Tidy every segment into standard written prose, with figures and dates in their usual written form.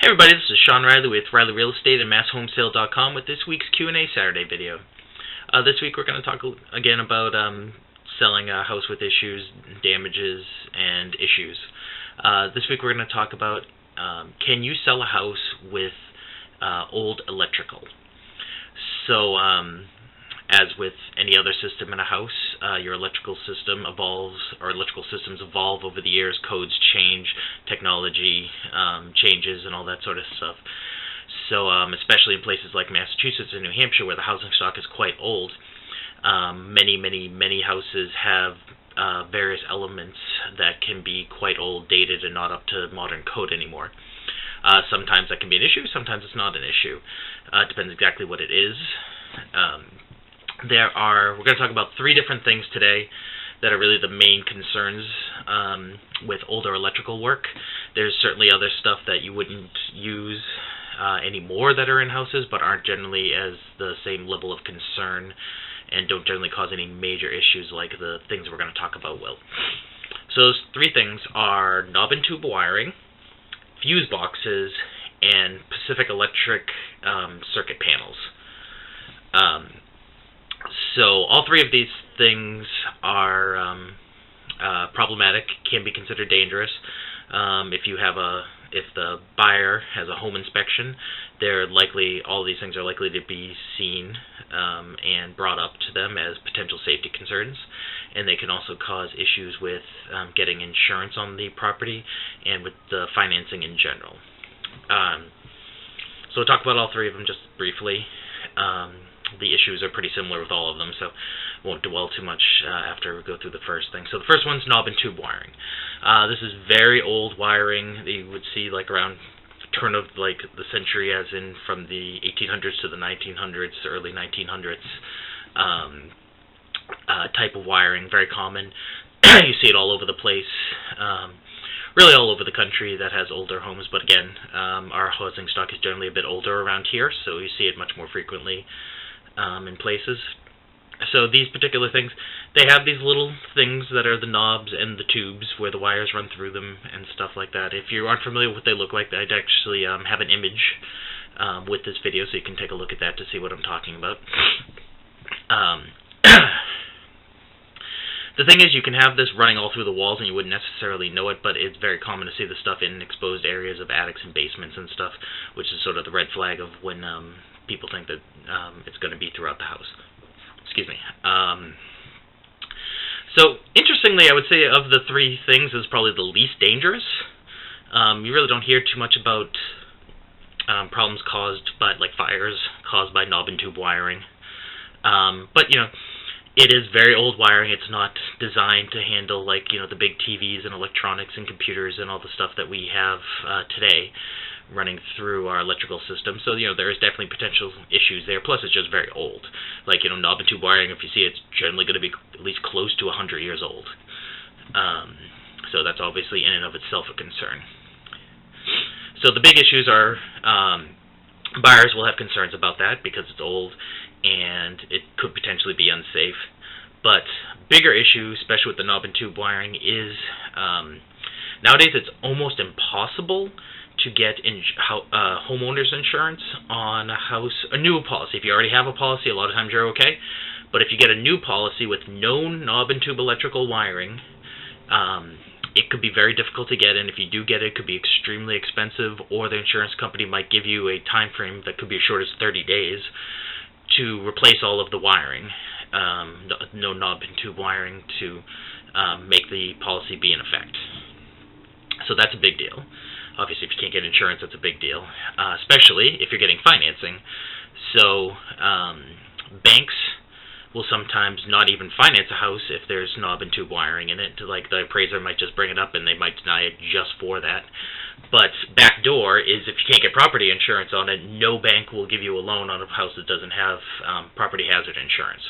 Hey everybody, this is Sean Riley with Riley Real Estate and MassHomesale.com with this week's Q&A Saturday video. This week we're going to talk again about selling a house with issues, damages, and issues. This week we're going to talk about can you sell a house with old electrical. So as with any other system in a house, your electrical system evolves, or electrical systems evolve over the years. Codes change, technology changes, and all that sort of stuff. So especially in places like Massachusetts and New Hampshire, where the housing stock is quite old, many houses have various elements that can be quite old, dated, and not up to modern code anymore. Sometimes that can be an issue, sometimes it's not an issue. It depends exactly what it is. We're going to talk about three different things today that are really the main concerns with older electrical work. There's certainly other stuff that you wouldn't use anymore that are in houses, but aren't generally as the same level of concern and don't generally cause any major issues like the things we're going to talk about will. So those three things are knob and tube wiring, fuse boxes, and Pacific Electric circuit panels. So all three of these things are problematic, can be considered dangerous. If the buyer has a home inspection, all these things are likely to be seen and brought up to them as potential safety concerns, and they can also cause issues with getting insurance on the property and with the financing in general. So we'll talk about all three of them just briefly. The issues are pretty similar with all of them, so won't dwell too much after we go through the first thing. So the first one's knob and tube wiring. This is very old wiring that you would see like around turn of like the century, as in from the 1800s to the 1900s, early 1900s type of wiring. Very common. You see it all over the place. Really all over the country that has older homes, but again, our housing stock is generally a bit older around here, so you see it much more frequently in places. So these particular things, they have these little things that are the knobs and the tubes where the wires run through them and stuff like that. If you aren't familiar with what they look like, I'd actually have an image with this video, so you can take a look at that to see what I'm talking about. The thing is, you can have this running all through the walls and you wouldn't necessarily know it, but it's very common to see the stuff in exposed areas of attics and basements and stuff, which is sort of the red flag of when people think that it's going to be throughout the house. Excuse me. So, interestingly, I would say of the three things, is probably the least dangerous. You really don't hear too much about problems caused by, like, fires caused by knob and tube wiring. But, you know, it is very old wiring. It's not designed to handle, like, you know, the big TVs and electronics and computers and all the stuff that we have today running through our electrical system. So, you know, there is definitely potential issues there. Plus, it's just very old. Like, you know, knob and tube wiring, if you see it, it's generally going to be at least close to 100 years old. So that's obviously in and of itself a concern. So the big issues are buyers will have concerns about that because it's old and it could potentially be unsafe. But bigger issue, especially with the knob and tube wiring, is nowadays it's almost impossible to get homeowner's insurance on a new policy. If you already have a policy, a lot of times you're okay. But if you get a new policy with no knob and tube electrical wiring, it could be very difficult to get, and if you do get it, it could be extremely expensive, or the insurance company might give you a time frame that could be as short as 30 days to replace all of the wiring, no knob and tube wiring, to make the policy be in effect. So that's a big deal. Obviously, if you can't get insurance, that's a big deal, especially if you're getting financing. So banks will sometimes not even finance a house if there's knob and tube wiring in it. Like, the appraiser might just bring it up and they might deny it just for that. But backdoor is, if you can't get property insurance on it, no bank will give you a loan on a house that doesn't have property hazard insurance.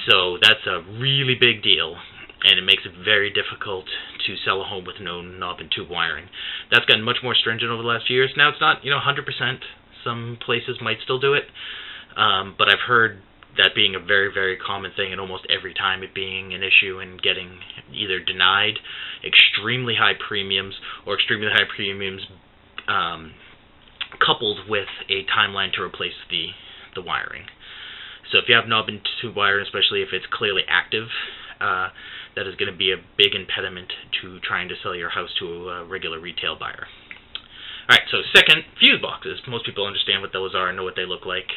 So that's a really big deal, and it makes it very difficult to sell a home with no knob and tube wiring. That's gotten much more stringent over the last few years. Now it's not, 100%. Some places might still do it, but I've heard that being a very, very common thing, and almost every time it being an issue and getting either denied extremely high premiums, or extremely high premiums coupled with a timeline to replace the wiring. So if you have knob and tube wiring, especially if it's clearly active, that is going to be a big impediment to trying to sell your house to a regular retail buyer. Alright, so second, fuse boxes. Most people understand what those are and know what they look like.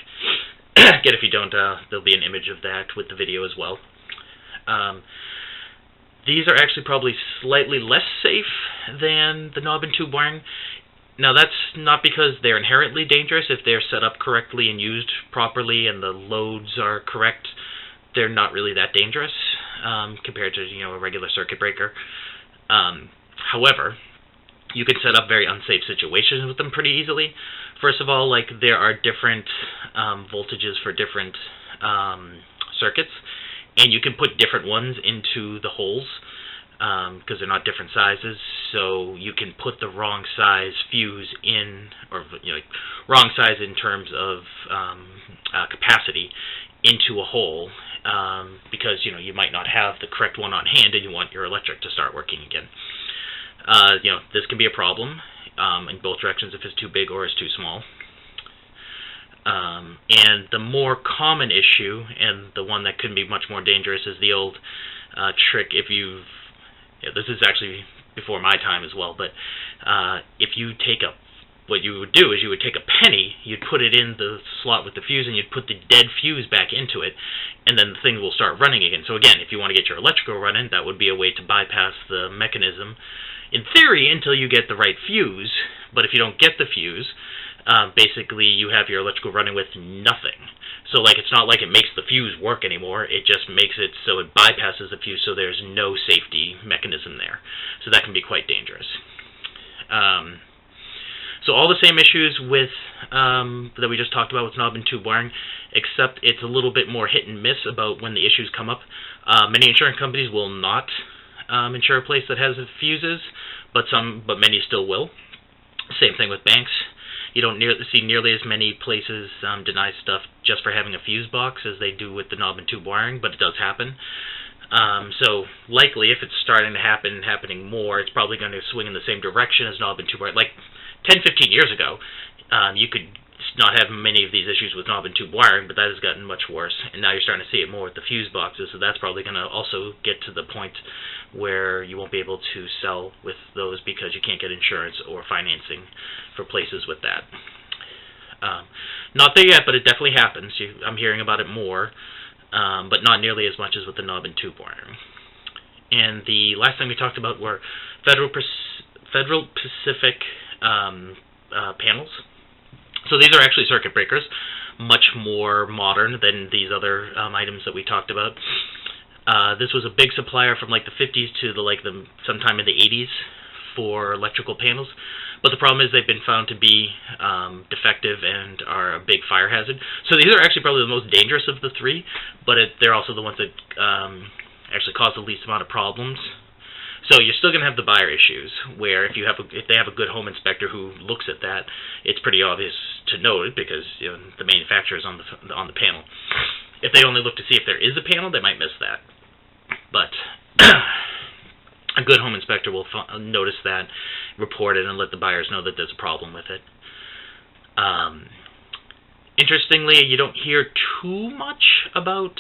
Again, if you don't, there'll be an image of that with the video as well. These are actually probably slightly less safe than the knob and tube wiring. Now, that's not because they're inherently dangerous. If they're set up correctly and used properly and the loads are correct, they're not really that dangerous compared to a regular circuit breaker. However, you can set up very unsafe situations with them pretty easily. First of all, like there are different voltages for different circuits, and you can put different ones into the holes because they're not different sizes. So you can put the wrong size fuse in, or wrong size in terms of capacity, into a hole because you might not have the correct one on hand, and you want your electric to start working again. This can be a problem in both directions if it's too big or it's too small. And the more common issue, and the one that can be much more dangerous, is the old trick. This is actually before my time as well, but if you take what you would do is you would take a penny, you'd put it in the slot with the fuse, and you'd put the dead fuse back into it, and then the thing will start running again. So again, if you want to get your electrical running, that would be a way to bypass the mechanism, in theory, until you get the right fuse. But if you don't get the fuse, basically you have your electrical running with nothing. So it's not like it makes the fuse work anymore, it just makes it so it bypasses the fuse, so there's no safety mechanism there. So that can be quite dangerous. So all the same issues with that we just talked about with knob and tube wiring, except it's a little bit more hit and miss about when the issues come up. Many insurance companies will not insure a place that has fuses, but many still will. Same thing with banks. You don't see nearly as many places deny stuff just for having a fuse box as they do with the knob and tube wiring, but it does happen. So likely, if it's starting to happening more, it's probably going to swing in the same direction as knob and tube wiring. Like 10, 15 years ago, you could not have many of these issues with knob and tube wiring, but that has gotten much worse. And now you're starting to see it more with the fuse boxes, so that's probably going to also get to the point where you won't be able to sell with those because you can't get insurance or financing for places with that. Not there yet, but it definitely happens. I'm hearing about it more, but not nearly as much as with the knob and tube wiring. And the last thing we talked about were Federal Pacific panels. So these are actually circuit breakers, much more modern than these other items that we talked about. This was a big supplier from like the 50s to the sometime in the 80s for electrical panels. But the problem is they've been found to be defective and are a big fire hazard. So these are actually probably the most dangerous of the three, but they're also the ones that actually cause the least amount of problems. So you're still going to have the buyer issues, where if they have a good home inspector who looks at that, it's pretty obvious to know it because the manufacturer is on the panel. If they only look to see if there is a panel, they might miss that. But a good home inspector will notice that, report it, and let the buyers know that there's a problem with it. Interestingly, you don't hear too much about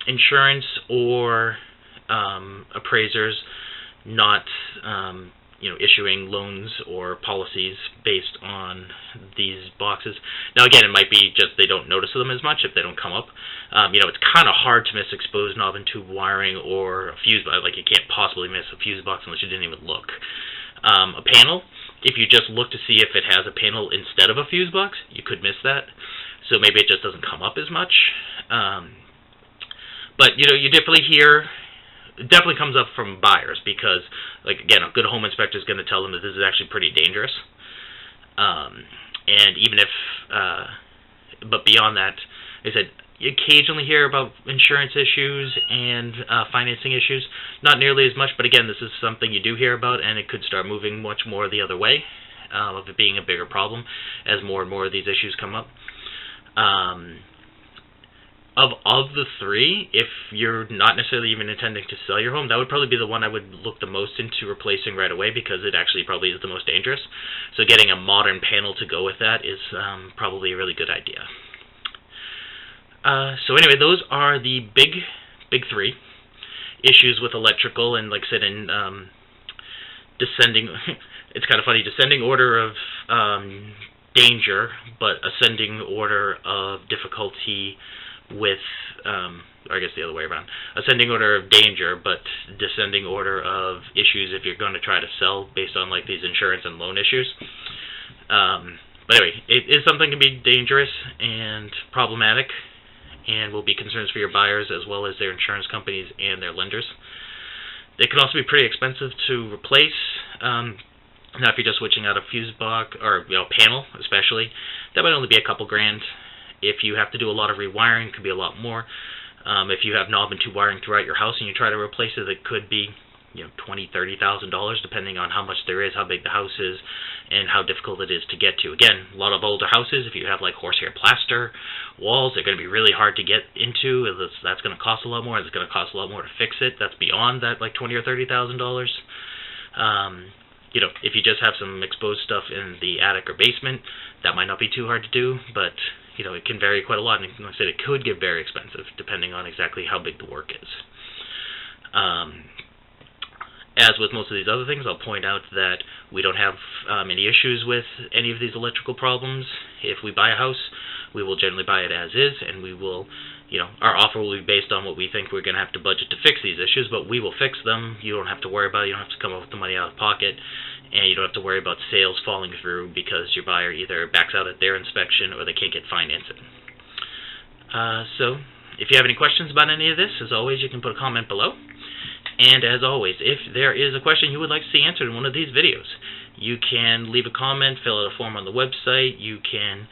insurance or appraisers not issuing loans or policies based on these boxes. Now again, it might be just they don't notice them as much if they don't come up. It's kind of hard to miss exposed knob and tube wiring or a fuse box. Like you can't possibly miss a fuse box unless you didn't even look. A panel, if you just look to see if it has a panel instead of a fuse box, you could miss that. So maybe it just doesn't come up as much. But you definitely hear. It definitely comes up from buyers because, again, a good home inspector is going to tell them that this is actually pretty dangerous. And even if, but beyond that, I said, you occasionally hear about insurance issues and financing issues. Not nearly as much, but again, this is something you do hear about, and it could start moving much more the other way, of it being a bigger problem as more and more of these issues come up. Of the three, if you're not necessarily even intending to sell your home, that would probably be the one I would look the most into replacing right away, because it actually probably is the most dangerous. So getting a modern panel to go with that is probably a really good idea. So anyway, those are the big three issues with electrical, and like I said, in descending, it's kind of funny, descending order of danger, but ascending order of difficulty with, or I guess the other way around, ascending order of danger, but descending order of issues if you're going to try to sell based on like these insurance and loan issues. But anyway, it is something that can be dangerous and problematic, and will be concerns for your buyers as well as their insurance companies and their lenders. They can also be pretty expensive to replace. Now, if you're just switching out a fuse box or panel, especially, that might only be a couple grand. If you have to do a lot of rewiring, it could be a lot more. If you have knob and tube wiring throughout your house and you try to replace it, it could be $20,000-$30,000, depending on how much there is, how big the house is, and how difficult it is to get to. Again, a lot of older houses, if you have like horsehair plaster walls, they're going to be really hard to get into. That's going to cost a lot more. It's going to cost a lot more to fix it. That's beyond that like $20,000 or $30,000. If you just have some exposed stuff in the attic or basement, that might not be too hard to do, but it can vary quite a lot, and like I said, it could get very expensive depending on exactly how big the work is. As with most of these other things, I'll point out that we don't have any issues with any of these electrical problems. If we buy a house, we will generally buy it as is, and we will, our offer will be based on what we think we're going to have to budget to fix these issues, but we will fix them. You don't have to worry about it. You don't have to come up with the money out of pocket, and you don't have to worry about sales falling through because your buyer either backs out at their inspection or they can't get financing. So, if you have any questions about any of this, as always, you can put a comment below. And as always, if there is a question you would like to see answered in one of these videos, you can leave a comment, fill out a form on the website, you can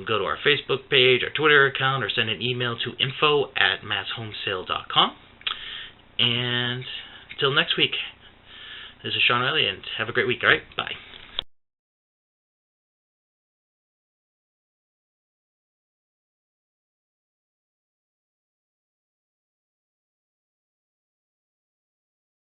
go to our Facebook page, our Twitter account, or send an email to info@masshomesale.com. And until next week, this is Sean Riley, and have a great week, alright? Bye.